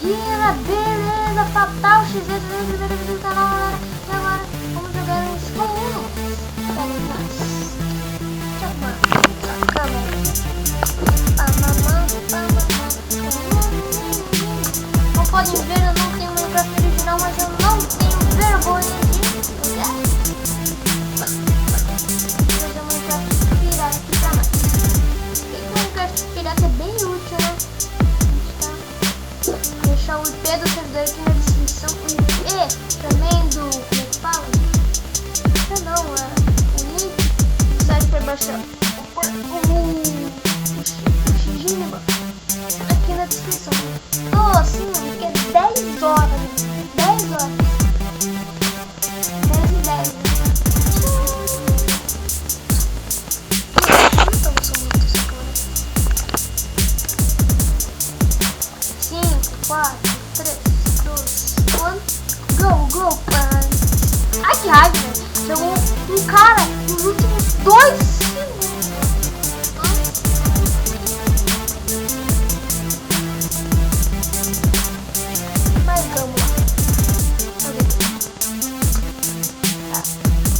E beleza, fatal, XZ, do canal, galera. E agora, vamos jogar uns comuns. Como podem ver, eu não tenho Minecraft original, mas eu não tenho vergonha de jogar. Vou fazer um Minecraft pirata aqui pra nós. O Minecraft pirata é bem útil, né? Vou deixar o IP do servidor aqui na descrição. O IP também do... como é que fala? Não, o link do site para baixar o Xigima aqui na descrição. Tô assim, mano, que é 10 horas. 10 horas. 10 e 10. Então, eu sou muito segura. 5, 4, 3, 2, 1. Go, pai. Ai, que raiva, velho. Chegou um cara nos últimos 2 segundos. Mas vamos lá. Tá.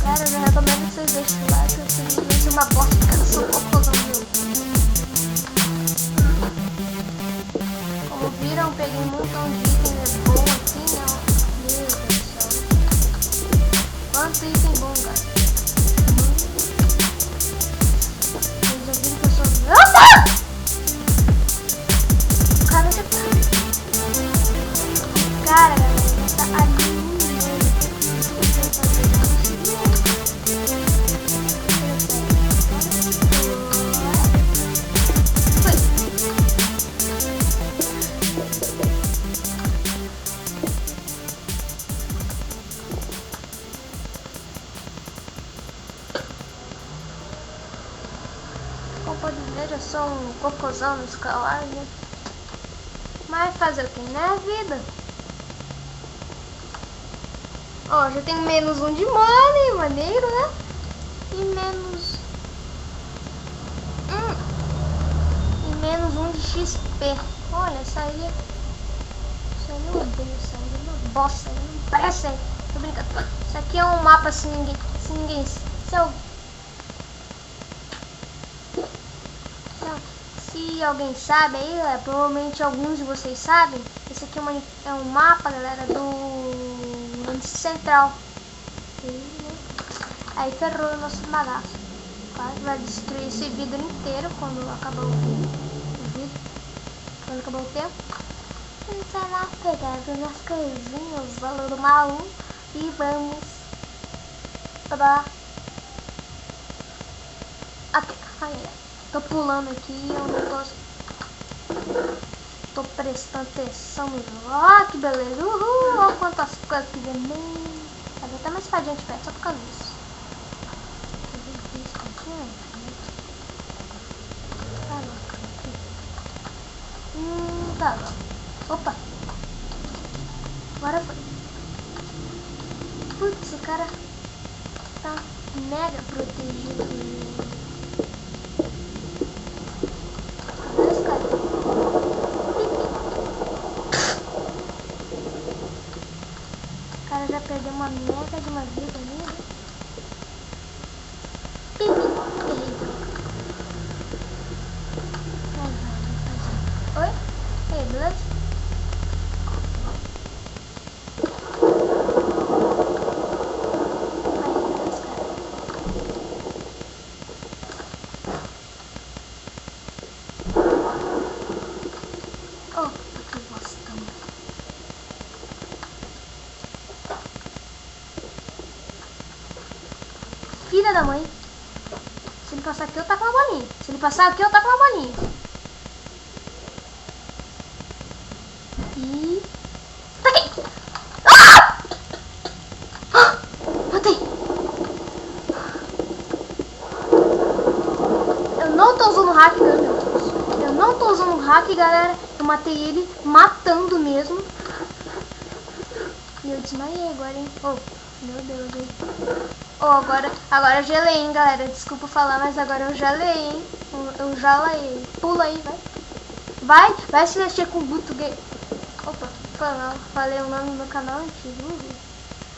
Cara, eu já recomendo que vocês deixem o like. Eu sei que vai ser uma bosta, porque eu sou cocôzão meu. Como viram, eu peguei um montão de itens bom aqui, né? Meu Deus do céu. Quanto item bom, cara. Vocês já viram que eu sou... Opa! O cara já tá... Cara, galera, tá ali. Como pode ver, eu sou um cocôzão no escalar, né? Mas fazer o que, né, vida? Ó, já tem menos 1 de money, maneiro, né? E menos... E menos 1 de XP. Olha, essa aí eu odeio, essa aí é uma bosta, não presta. Tô brincando. Isso aqui é um mapa se ninguém se alguém sabe aí, provavelmente alguns de vocês sabem, esse aqui é um mapa, galera, do Índice Central. Aí ferrou o nosso bagaço. Quase vai destruir esse vidro inteiro quando acabar o vídeo. Quando acabar o tempo. Então lá pegar as minhas coisinhas, valor do mal e vamos pra... Aqui, aí. Tô pulando aqui, eu não tô prestando atenção no jogo. Ó, que beleza. Uhul, olha quantas coisas que vem. Fazer até uma espadinha de pé, só por causa disso. Tá bom. Opa. Agora foi. Putz, o cara tá mega protegido. Já perdeu uma mega de uma vida ali. Oi? Ei, beleza? Oh, que bosta. Filha da mãe. Se ele passar aqui, eu taco uma bolinha. Se ele passar aqui, eu taco uma bolinha. E... Taquei! Ah! Ah! Matei! Eu não tô usando hack, meu Deus. Eu não tô usando hack, galera. Eu matei ele matando mesmo. E eu desmaiei agora, hein? Oh, meu Deus, hein? Oh, agora eu gelei, hein, galera. Desculpa falar, mas agora eu gelei, hein? Eu gelei. Pula aí, vai. Vai se mexer com o Guto Game. Opa, falei o nome do meu canal antigo.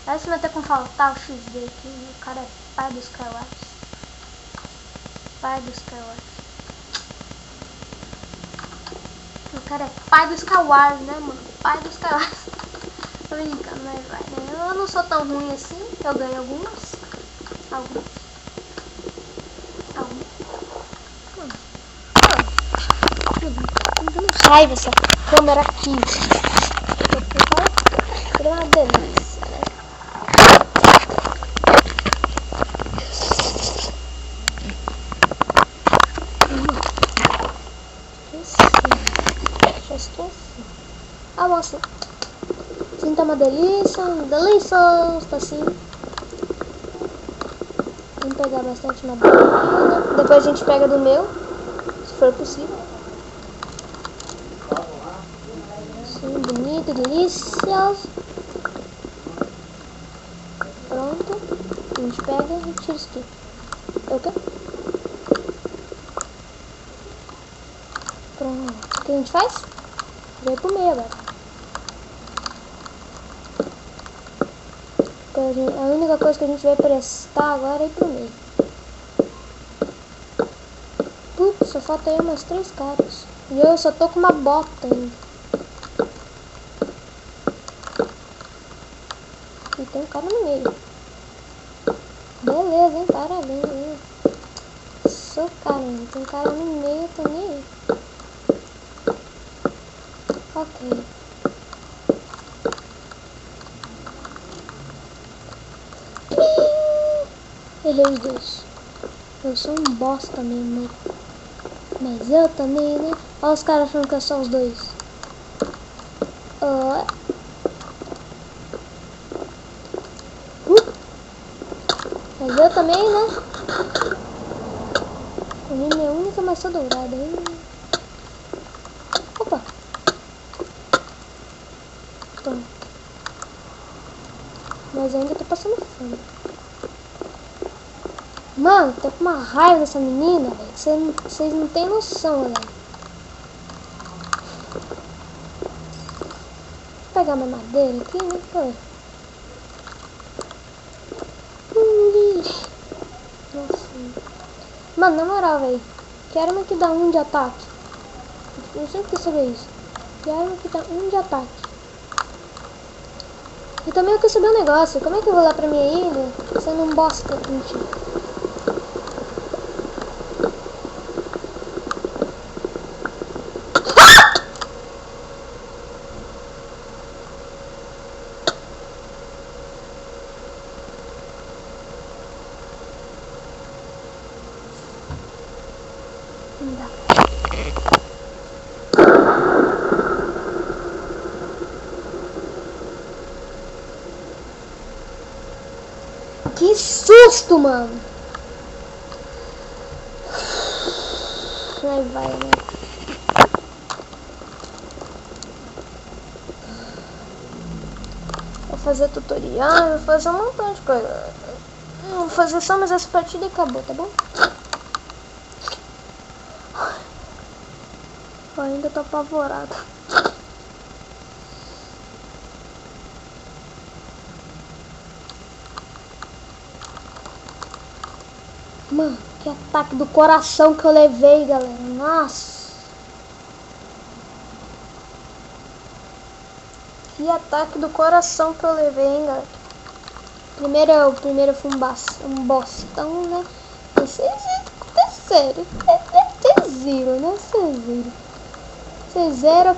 Vai se meter com faltar o XD aqui. O cara é pai dos Skywars. Pai dos Skywars. O cara é pai dos Skywars, né, mano? Pai dos Skywars. Tô brincando, mas vai, né? Eu não sou tão ruim assim. Eu ganho algumas. Me dando raiva essa câmera aqui. É uma delícia, né? Já estou assim. Ah, moça. Sim, tá uma delícia. Tá assim. Vamos pegar bastante madeira. Depois a gente pega do meu, se for possível. Sim, bonito, delicioso. Pronto. A gente pega e tira isso aqui. Ok? Pronto. O que a gente faz? Vai pro meio agora. A única coisa que a gente vai prestar agora é ir pro meio. Putz, só falta aí umas 3 caras. E eu só tô com uma bota ainda. E tem um cara no meio. Beleza, hein? Parabéns. Sou caramba, tem um cara no meio também. Ok. Errei os dois. Eu sou um bosta mesmo, né? Mas eu também, né? Olha os caras achando que é só os dois. Mas eu também, né? A minha única maçã dourada, hein? Opa! Pronto. Mas ainda tô passando fome. Mano, tô com uma raiva dessa menina, velho. Vocês não tem noção, velho. Vou pegar minha madeira aqui, né? Foi. Nossa. Mano, na moral, velho. Que arma que dá 1 de ataque? Eu sempre quis saber isso. Que arma que dá 1 de ataque? E também eu quis saber um negócio. Como é que eu vou lá pra minha ilha sendo um bosta contigo? Que susto, mano! Vai, né? Vou fazer tutorial, vou fazer um montão de coisa. Vou fazer só mais essa partida e acabou, tá bom? Eu ainda tô apavorada. Mano, que ataque do coração que eu levei, galera. Nossa. Que ataque do coração que eu levei, hein, galera. Primeiro foi um bostão, né? Vocês sério. Vocês viram, né? Vocês viram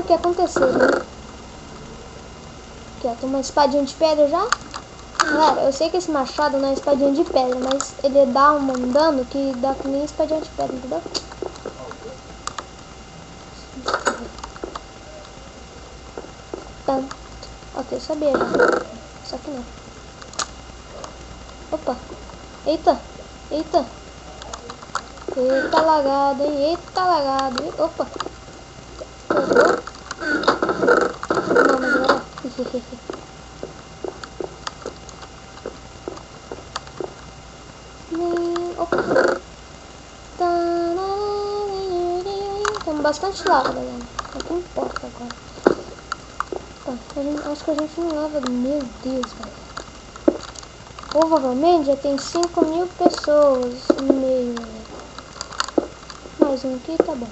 o que aconteceu, né? Aqui, ó. Tem uma espadinha de pedra já. Galera, eu sei que esse machado não é espadinha de pedra, mas ele dá um dano que dá que nem espadinha de pedra, entendeu? Tanto. Ok, sabia já. Só que não. Opa. Eita. Eita. Eita lagado, hein? Eita lagado, hein? Opa. Não, mas agora. Opa. Tá bastante lava, galera. É o que importa agora. Acho que a gente não lava. Meu Deus, velho. Provavelmente já tem 5.000 pessoas no meio, galera. Mais um aqui, tá bom.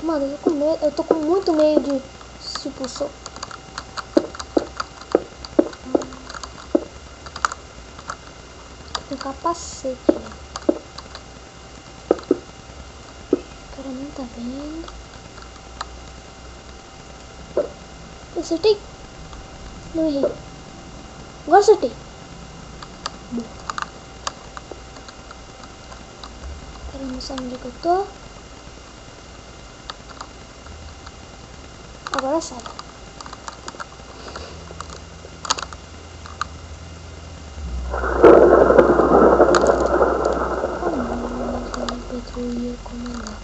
Mano, eu tô com muito medo de expulsou. Um capacete, velho. O cara não tá vendo. Acertei. Não errei. Agora acertei. Bom. Cara, não sabe onde é que eu tô. Agora sai. Eu ia comandar.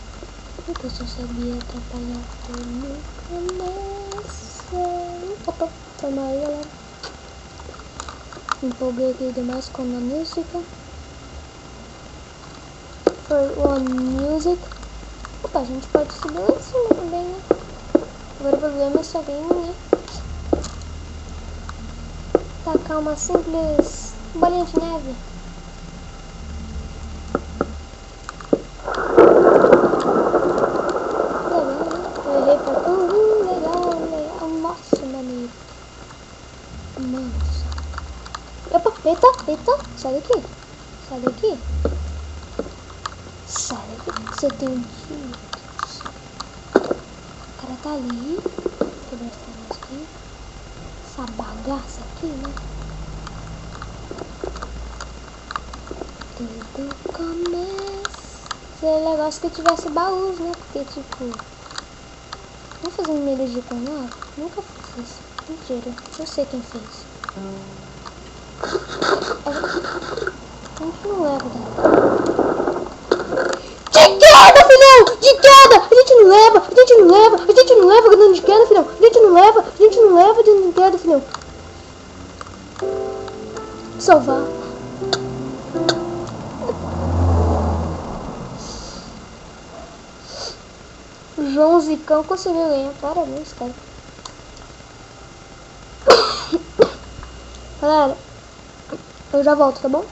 Eu só sabia atrapalhar como começa. Opa, foi mal aí, galera. Me empolguei aqui demais com a música. For One Music. Opa, a gente pode subir lá em cima também, né? Agora o problema é se alguém, né? Tacar uma simples bolinha de neve. Eita, sai daqui. Sai daqui. Sai daqui. Você tem direitos. O cara tá ali. Quebrar esse negócio aqui. Essa bagaça aqui, né? Tudo começa. Seria legal se tivesse baús, né? Porque, tipo... Vamos fazer um medo de canal? Nunca fiz isso. Mentira. Eu sei quem fez. A gente não leva dela. De queda, filhão! De queda! A gente não leva! A gente não leva! A gente não leva dano de queda, filhão! A gente não leva! A gente não leva dano de queda, filhão! Salvar! O João Zicão conseguiu ganhar. Parabéns, cara. Galera, eu já volto, tá bom?